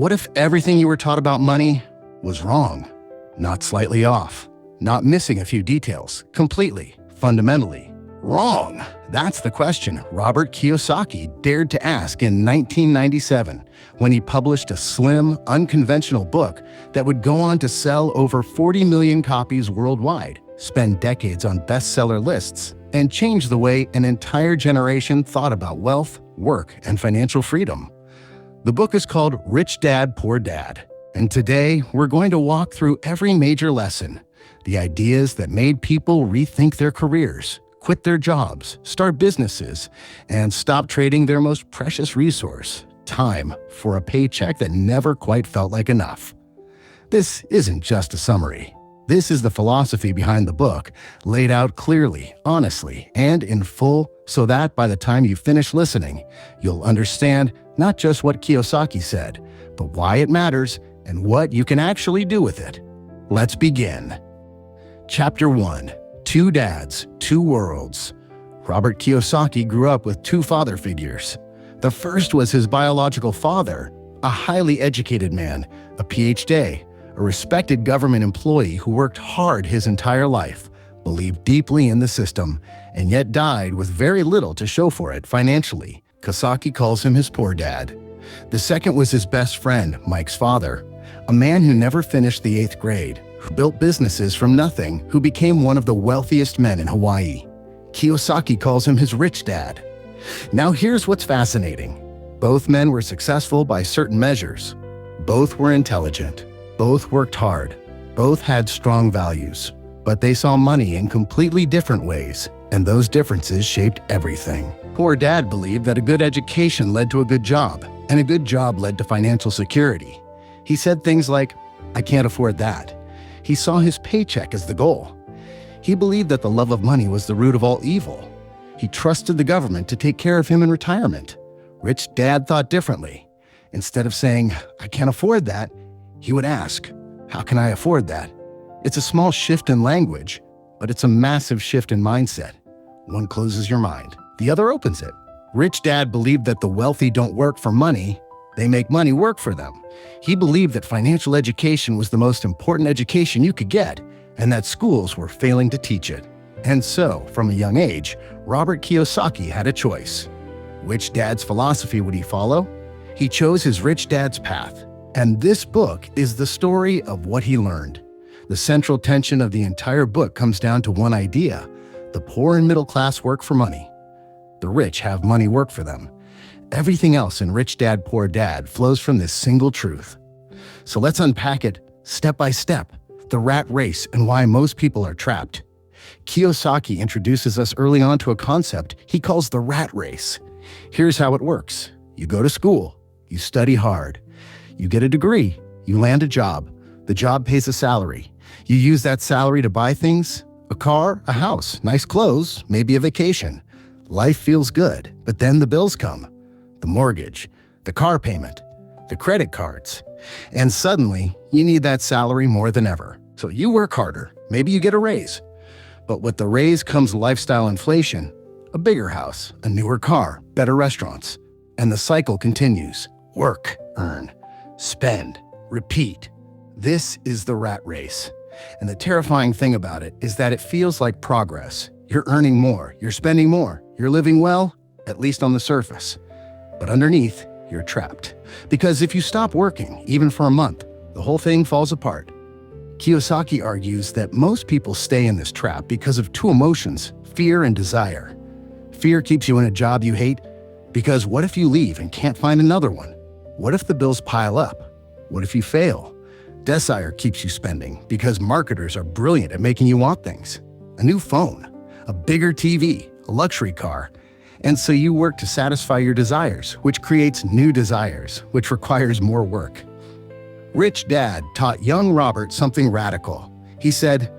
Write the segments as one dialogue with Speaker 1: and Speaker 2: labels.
Speaker 1: What if everything you were taught about money was wrong? Not slightly off, not missing a few details, completely, fundamentally wrong? That's the question Robert Kiyosaki dared to ask in 1997 when he published a slim, unconventional book that would go on to sell over 40 million copies worldwide, spend decades on bestseller lists, and change the way an entire generation thought about wealth, work, and financial freedom. The book is called Rich Dad, Poor Dad, and today we're going to walk through every major lesson, the ideas that made people rethink their careers, quit their jobs, start businesses, and stop trading their most precious resource, time, for a paycheck that never quite felt like enough. This isn't just a summary. This is the philosophy behind the book, laid out clearly, honestly, and in full, so that by the time you finish listening, you'll understand not just what Kiyosaki said, but why it matters and what you can actually do with it. Let's begin. Chapter 1. Two Dads, Two Worlds. Robert Kiyosaki grew up with two father figures. The first was his biological father, a highly educated man, a PhD, a respected government employee who worked hard his entire life, believed deeply in the system, and yet died with very little to show for it financially. Kiyosaki calls him his poor dad. The second was his best friend, Mike's father, a man who never finished the 8th grade, who built businesses from nothing, who became one of the wealthiest men in Hawaii. Kiyosaki calls him his rich dad. Now here's what's fascinating. Both men were successful by certain measures. Both were intelligent. Both worked hard. Both had strong values. But they saw money in completely different ways, and those differences shaped everything. Poor Dad believed that a good education led to a good job, and a good job led to financial security. He said things like, "I can't afford that." He saw his paycheck as the goal. He believed that the love of money was the root of all evil. He trusted the government to take care of him in retirement. Rich Dad thought differently. Instead of saying, "I can't afford that," he would ask, "How can I afford that?" It's a small shift in language, but it's a massive shift in mindset. One closes your mind, the other opens it. Rich Dad believed that the wealthy don't work for money, they make money work for them. He believed that financial education was the most important education you could get, and that schools were failing to teach it. And so, from a young age, Robert Kiyosaki had a choice. Which dad's philosophy would he follow? He chose his rich dad's path. And this book is the story of what he learned. The central tension of the entire book comes down to one idea: the poor and middle class work for money. The rich have money work for them. Everything else in Rich Dad, Poor Dad flows from this single truth. So let's unpack it step by step, the rat race and why most people are trapped. Kiyosaki introduces us early on to a concept he calls the rat race. Here's how it works. You go to school, you study hard, you get a degree, you land a job, the job pays a salary. You use that salary to buy things, a car, a house, nice clothes, maybe a vacation. Life feels good, but then the bills come. The mortgage, the car payment, the credit cards. And suddenly, you need that salary more than ever. So you work harder, maybe you get a raise. But with the raise comes lifestyle inflation, a bigger house, a newer car, better restaurants. And the cycle continues. Work, earn, spend, repeat. This is the rat race. And the terrifying thing about it is that it feels like progress. You're earning more, you're spending more, you're living well, at least on the surface. But underneath, you're trapped. Because if you stop working, even for a month, the whole thing falls apart. Kiyosaki argues that most people stay in this trap because of two emotions, fear and desire. Fear keeps you in a job you hate, because what if you leave and can't find another one? What if the bills pile up? What if you fail? Desire keeps you spending, because marketers are brilliant at making you want things. A new phone, a bigger TV, a luxury car. And so you work to satisfy your desires, which creates new desires, which requires more work. Rich Dad taught young Robert something radical. He said,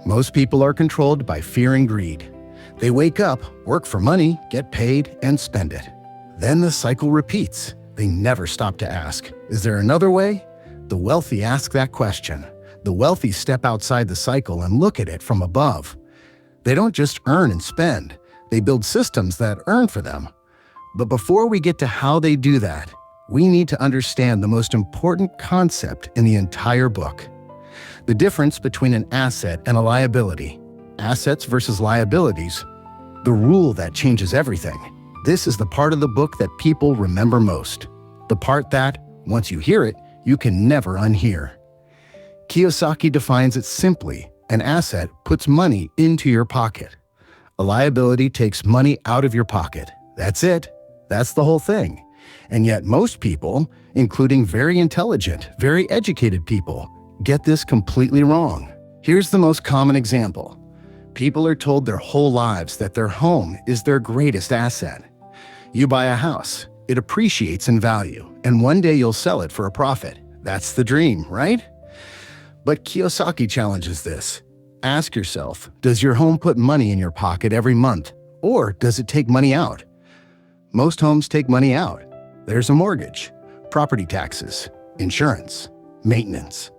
Speaker 1: "Most people are controlled by fear and greed. They wake up, work for money, get paid, and spend it. Then the cycle repeats. They never stop to ask, is there another way?" The wealthy ask that question. The wealthy step outside the cycle and look at it from above. They don't just earn and spend. They build systems that earn for them. But before we get to how they do that, we need to understand the most important concept in the entire book. The difference between an asset and a liability. Assets versus liabilities. The rule that changes everything. This is the part of the book that people remember most. The part that, once you hear it, you can never unhear. Kiyosaki defines it simply. An asset puts money into your pocket. A liability takes money out of your pocket. That's it. That's the whole thing. And yet most people, including very intelligent, very educated people, get this completely wrong. Here's the most common example. People are told their whole lives that their home is their greatest asset. You buy a house, it appreciates in value, and one day you'll sell it for a profit. That's the dream, right? But Kiyosaki challenges this. Ask yourself, does your home put money in your pocket every month, or does it take money out? Most homes take money out. There's a mortgage, property taxes, insurance, maintenance,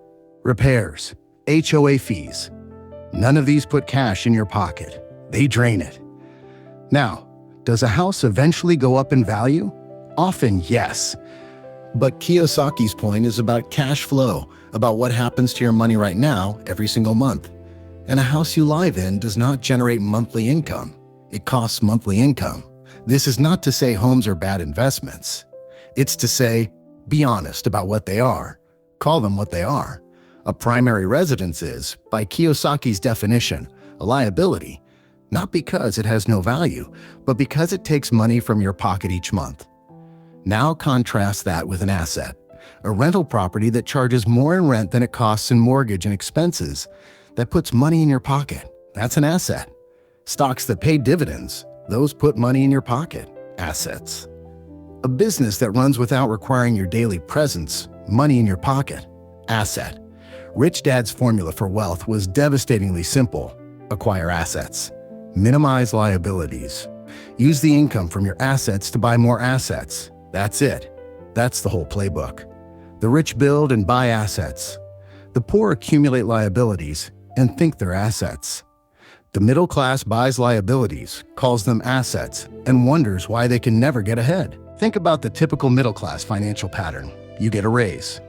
Speaker 1: repairs, HOA fees. None of these put cash in your pocket. They drain it. Now, does a house eventually go up in value? Often, yes. But Kiyosaki's point is about cash flow, about what happens to your money right now every single month. And a house you live in does not generate monthly income. It costs monthly income. This is not to say homes are bad investments. It's to say, be honest about what they are. Call them what they are. A primary residence is, by Kiyosaki's definition, a liability, not because it has no value, but because it takes money from your pocket each month. Now contrast that with an asset, a rental property that charges more in rent than it costs in mortgage and expenses, that puts money in your pocket. That's an asset. Stocks that pay dividends, those put money in your pocket. Assets. A business that runs without requiring your daily presence, money in your pocket. Asset. Rich Dad's formula for wealth was devastatingly simple. Acquire assets. Minimize liabilities. Use the income from your assets to buy more assets. That's it. That's the whole playbook. The rich build and buy assets. The poor accumulate liabilities and think they're assets. The middle class buys liabilities, calls them assets, and wonders why they can never get ahead. Think about the typical middle class financial pattern. You get a raise.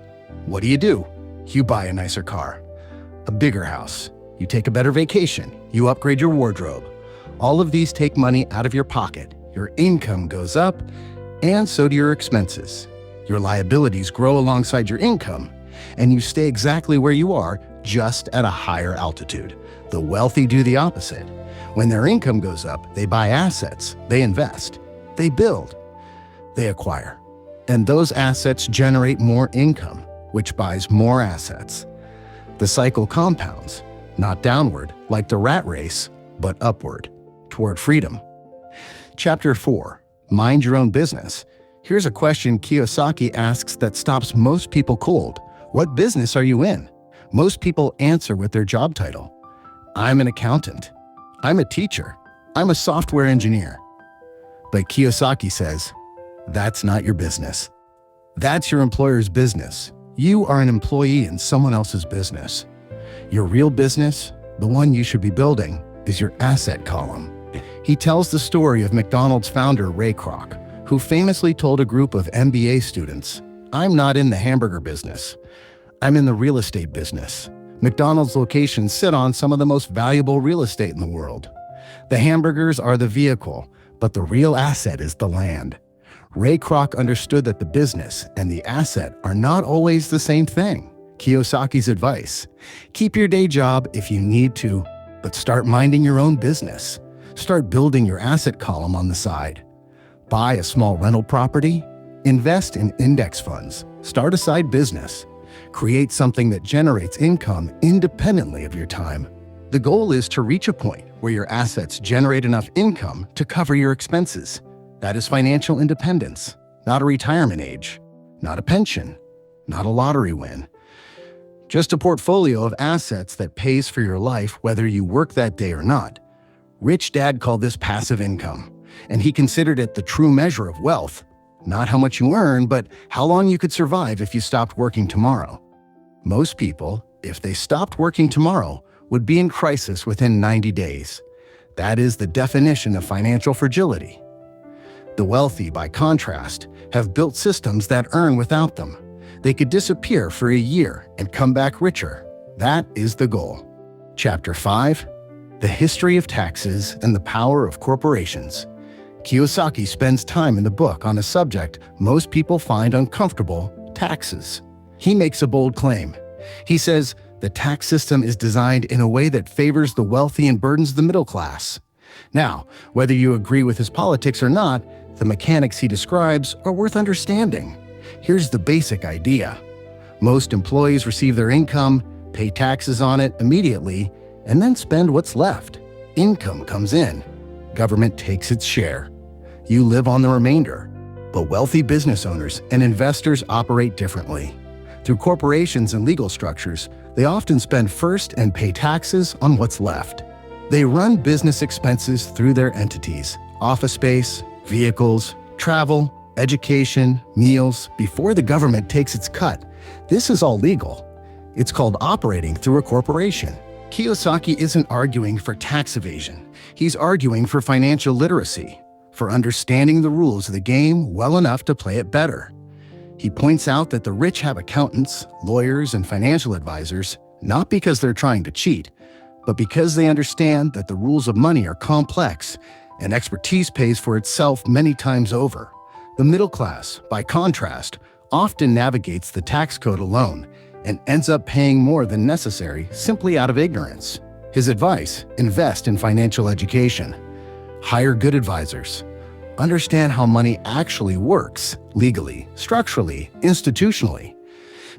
Speaker 1: What do? You buy a nicer car, a bigger house. You take a better vacation. You upgrade your wardrobe. All of these take money out of your pocket. Your income goes up, and so do your expenses. Your liabilities grow alongside your income, and you stay exactly where you are, just at a higher altitude. The wealthy do the opposite. When their income goes up, they buy assets, they invest, they build, they acquire. And those assets generate more income, which buys more assets. The cycle compounds, not downward, like the rat race, but upward, toward freedom. Chapter 4, Mind Your Own Business. Here's a question Kiyosaki asks that stops most people cold. What business are you in? Most people answer with their job title. I'm an accountant. I'm a teacher. I'm a software engineer. But Kiyosaki says, that's not your business. That's your employer's business. You are an employee in someone else's business. Your real business, the one you should be building, is your asset column. He tells the story of McDonald's founder Ray Kroc, who famously told a group of MBA students, I'm not in the hamburger business. I'm in the real estate business. McDonald's locations sit on some of the most valuable real estate in the world. The hamburgers are the vehicle, but the real asset is the land. Ray Kroc understood that the business and the asset are not always the same thing. Kiyosaki's advice: keep your day job if you need to, but start minding your own business. Start building your asset column on the side. Buy a small rental property, invest in index funds, start a side business. Create something that generates income independently of your time. The goal is to reach a point where your assets generate enough income to cover your expenses. That is financial independence, not a retirement age, not a pension, not a lottery win. Just a portfolio of assets that pays for your life whether you work that day or not. Rich Dad called this passive income, and he considered it the true measure of wealth. Not how much you earn, but how long you could survive if you stopped working tomorrow. Most people, if they stopped working tomorrow, would be in crisis within 90 days. That is the definition of financial fragility. The wealthy, by contrast, have built systems that earn without them. They could disappear for a year and come back richer. That is the goal. Chapter 5: The History of Taxes and the Power of Corporations. Kiyosaki spends time in the book on a subject most people find uncomfortable: taxes. He makes a bold claim. He says the tax system is designed in a way that favors the wealthy and burdens the middle class. Now, whether you agree with his politics or not, the mechanics he describes are worth understanding. Here's the basic idea. Most employees receive their income, pay taxes on it immediately, and then spend what's left. Income comes in. Government takes its share. You live on the remainder. But wealthy business owners and investors operate differently. Through corporations and legal structures, they often spend first and pay taxes on what's left. They run business expenses through their entities: office space, vehicles, travel, education, meals, before the government takes its cut. This is all legal. It's called operating through a corporation. Kiyosaki isn't arguing for tax evasion. He's arguing for financial literacy, for understanding the rules of the game well enough to play it better. He points out that the rich have accountants, lawyers, and financial advisors, not because they're trying to cheat, but because they understand that the rules of money are complex and expertise pays for itself many times over. The middle class, by contrast, often navigates the tax code alone and ends up paying more than necessary simply out of ignorance. His advice: invest in financial education. Hire good advisors. Understand how money actually works, legally, structurally, institutionally.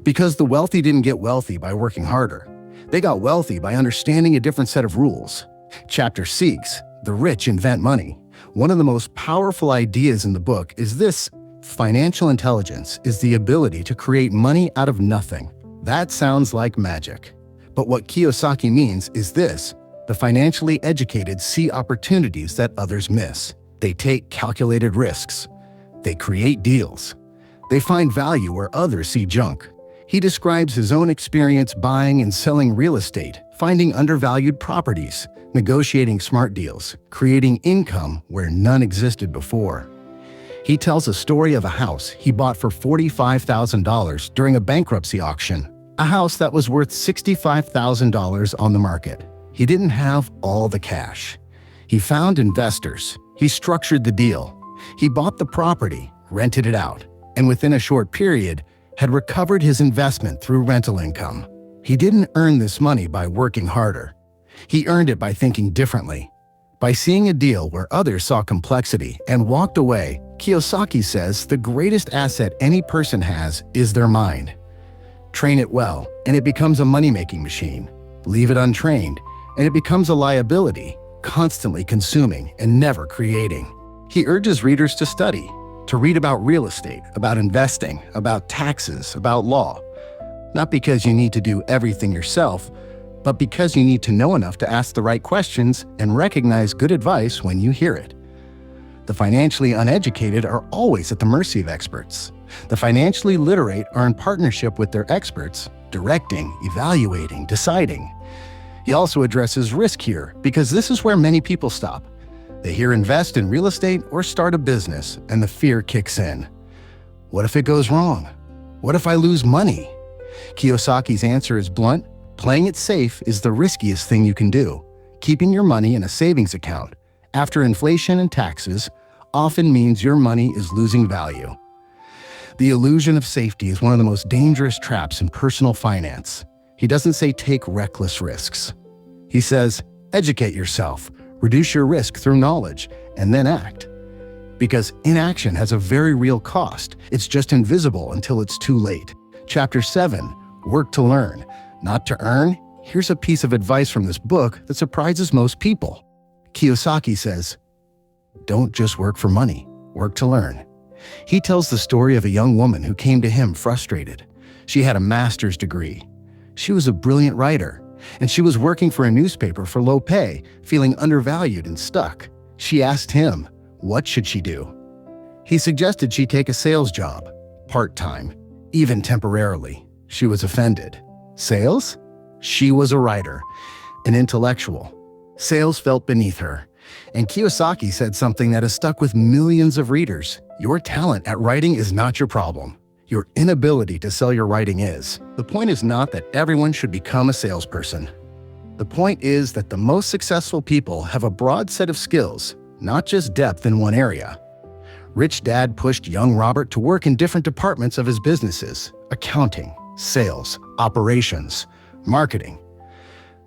Speaker 1: Because the wealthy didn't get wealthy by working harder. They got wealthy by understanding a different set of rules. Chapter 6: The Rich Invent Money. One of the most powerful ideas in the book is this: financial intelligence is the ability to create money out of nothing. That sounds like magic. But what Kiyosaki means is this: the financially educated see opportunities that others miss. They take calculated risks. They create deals. They find value where others see junk. He describes his own experience buying and selling real estate, finding undervalued properties, negotiating smart deals, creating income where none existed before. He tells a story of a house he bought for $45,000 during a bankruptcy auction, a house that was worth $65,000 on the market. He didn't have all the cash. He found investors. He structured the deal. He bought the property, rented it out, and within a short period, had recovered his investment through rental income. He didn't earn this money by working harder. He earned it by thinking differently, by seeing a deal where others saw complexity and walked away. Kiyosaki says the greatest asset any person has is their mind. Train it well, and it becomes a money-making machine. Leave it untrained, and it becomes a liability, constantly consuming and never creating. He urges readers to study, to read about real estate, about investing, about taxes, about law. Not because you need to do everything yourself, but because you need to know enough to ask the right questions and recognize good advice when you hear it. The financially uneducated are always at the mercy of experts. The financially literate are in partnership with their experts, directing, evaluating, deciding. He also addresses risk here because this is where many people stop. They hear invest in real estate or start a business, and the fear kicks in. What if it goes wrong? What if I lose money? Kiyosaki's answer is blunt. Playing it safe is the riskiest thing you can do. Keeping your money in a savings account after inflation and taxes often means your money is losing value. The illusion of safety is one of the most dangerous traps in personal finance. He doesn't say take reckless risks. He says, educate yourself, reduce your risk through knowledge, and then act. Because inaction has a very real cost. It's just invisible until it's too late. Chapter 7, Work to Learn, Not to Earn. Here's a piece of advice from this book that surprises most people. Kiyosaki says, don't just work for money, work to learn. He tells the story of a young woman who came to him frustrated. She had a master's degree. She was a brilliant writer, and she was working for a newspaper for low pay, feeling undervalued and stuck. She asked him, what should she do? He suggested she take a sales job, part-time, even temporarily. She was offended. Sales? She was a writer, an intellectual. Sales felt beneath her. And Kiyosaki said something that has stuck with millions of readers. Your talent at writing is not your problem. Your inability to sell your writing is. The point is not that everyone should become a salesperson. The point is that the most successful people have a broad set of skills, not just depth in one area. Rich Dad pushed young Robert to work in different departments of his businesses: accounting, sales, operations, marketing.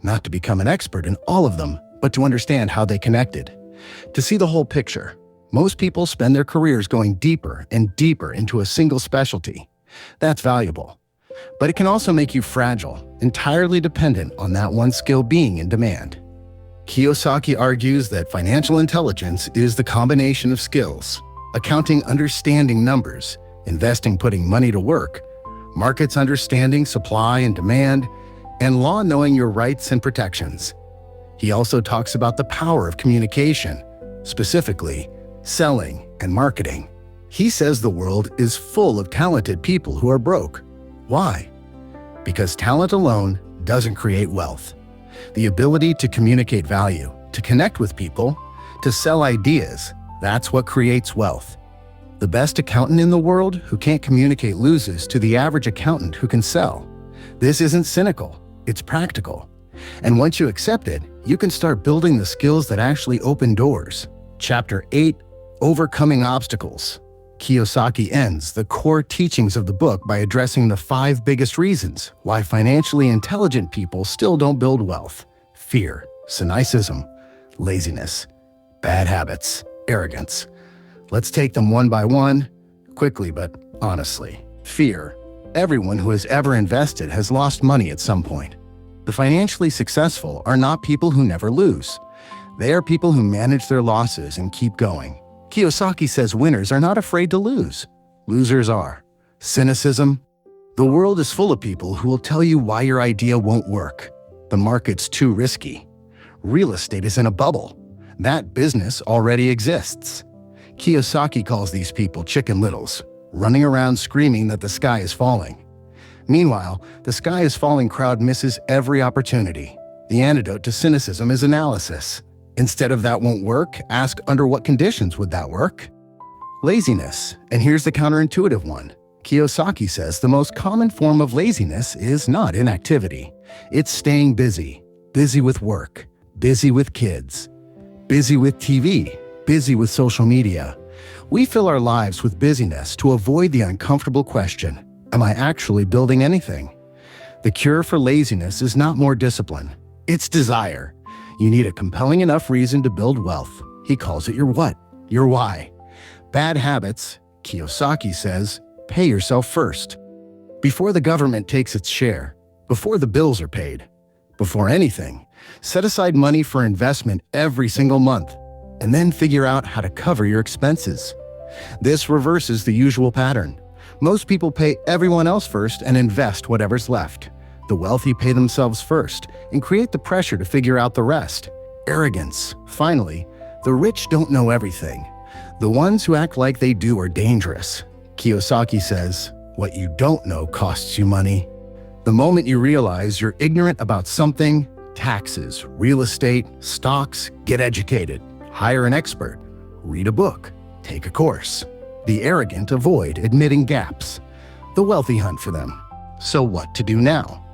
Speaker 1: Not to become an expert in all of them, but to understand how they connected. To see the whole picture. Most people spend their careers going deeper and deeper into a single specialty. That's valuable. But it can also make you fragile, entirely dependent on that one skill being in demand. Kiyosaki argues that financial intelligence is the combination of skills: accounting understanding numbers, investing putting money to work, markets understanding supply and demand, and law knowing your rights and protections. He also talks about the power of communication, specifically selling and marketing. He says the world is full of talented people who are broke. Why? Because talent alone doesn't create wealth. The ability to communicate value, to connect with people, to sell ideas, that's what creates wealth. The best accountant in the world who can't communicate loses to the average accountant who can sell. This isn't cynical, it's practical. And once you accept it, you can start building the skills that actually open doors. Chapter 8, Overcoming Obstacles. Kiyosaki ends the core teachings of the book by addressing the 5 biggest reasons why financially intelligent people still don't build wealth: fear, cynicism, laziness, bad habits, arrogance. Let's take them one by one, quickly but honestly. Fear. Everyone who has ever invested has lost money at some point. The financially successful are not people who never lose. They are people who manage their losses and keep going. Kiyosaki says winners are not afraid to lose. Losers are. Cynicism. The world is full of people who will tell you why your idea won't work. The market's too risky. Real estate is in a bubble. That business already exists. Kiyosaki calls these people chicken littles, running around screaming that the sky is falling. Meanwhile, the sky is falling crowd misses every opportunity. The antidote to cynicism is analysis. Instead of "that won't work," ask "under what conditions would that work?" Laziness. And here's the counterintuitive one. Kiyosaki says the most common form of laziness is not inactivity. It's staying busy. Busy with work. Busy with kids. Busy with TV. Busy with social media. We fill our lives with busyness to avoid the uncomfortable question: am I actually building anything? The cure for laziness is not more discipline. It's desire. You need a compelling enough reason to build wealth. He calls it your what, your why. Bad habits, Kiyosaki says, pay yourself first. Before the government takes its share, before the bills are paid, before anything, set aside money for investment every single month, and then figure out how to cover your expenses. This reverses the usual pattern. Most people pay everyone else first and invest whatever's left. The wealthy pay themselves first and create the pressure to figure out the rest. Arrogance. Finally, the rich don't know everything. The ones who act like they do are dangerous. Kiyosaki says, what you don't know costs you money. The moment you realize you're ignorant about something, taxes, real estate, stocks, get educated, hire an expert, read a book, take a course. The arrogant avoid admitting gaps. The wealthy hunt for them. So what to do now?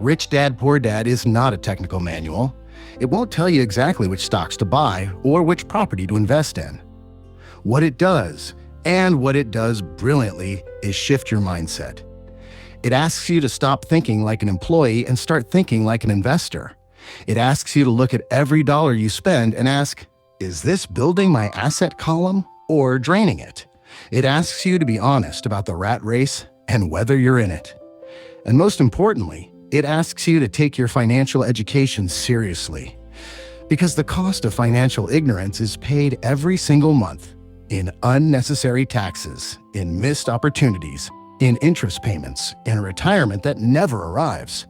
Speaker 1: Rich Dad, Poor Dad is not a technical manual. It won't tell you exactly which stocks to buy or which property to invest in. What it does, and what it does brilliantly, is shift your mindset. It asks you to stop thinking like an employee and start thinking like an investor. It asks you to look at every dollar you spend and ask, is this building my asset column or draining it? It asks you to be honest about the rat race and whether you're in it. And most importantly, it asks you to take your financial education seriously. Because the cost of financial ignorance is paid every single month in unnecessary taxes, in missed opportunities, in interest payments, in retirement that never arrives.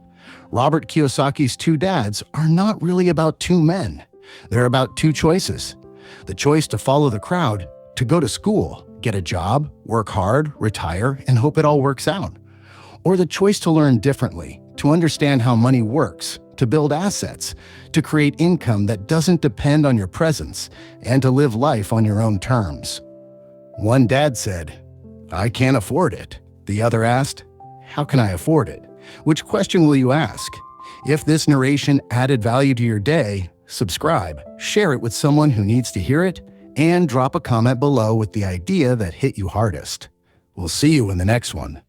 Speaker 1: Robert Kiyosaki's 2 dads are not really about 2 men. They're about 2 choices. The choice to follow the crowd, to go to school, get a job, work hard, retire, and hope it all works out. Or the choice to learn differently, to understand how money works, to build assets, to create income that doesn't depend on your presence, and to live life on your own terms. One dad said, "I can't afford it." The other asked, "How can I afford it?" Which question will you ask? If this narration added value to your day, subscribe, share it with someone who needs to hear it, and drop a comment below with the idea that hit you hardest. We'll see you in the next one.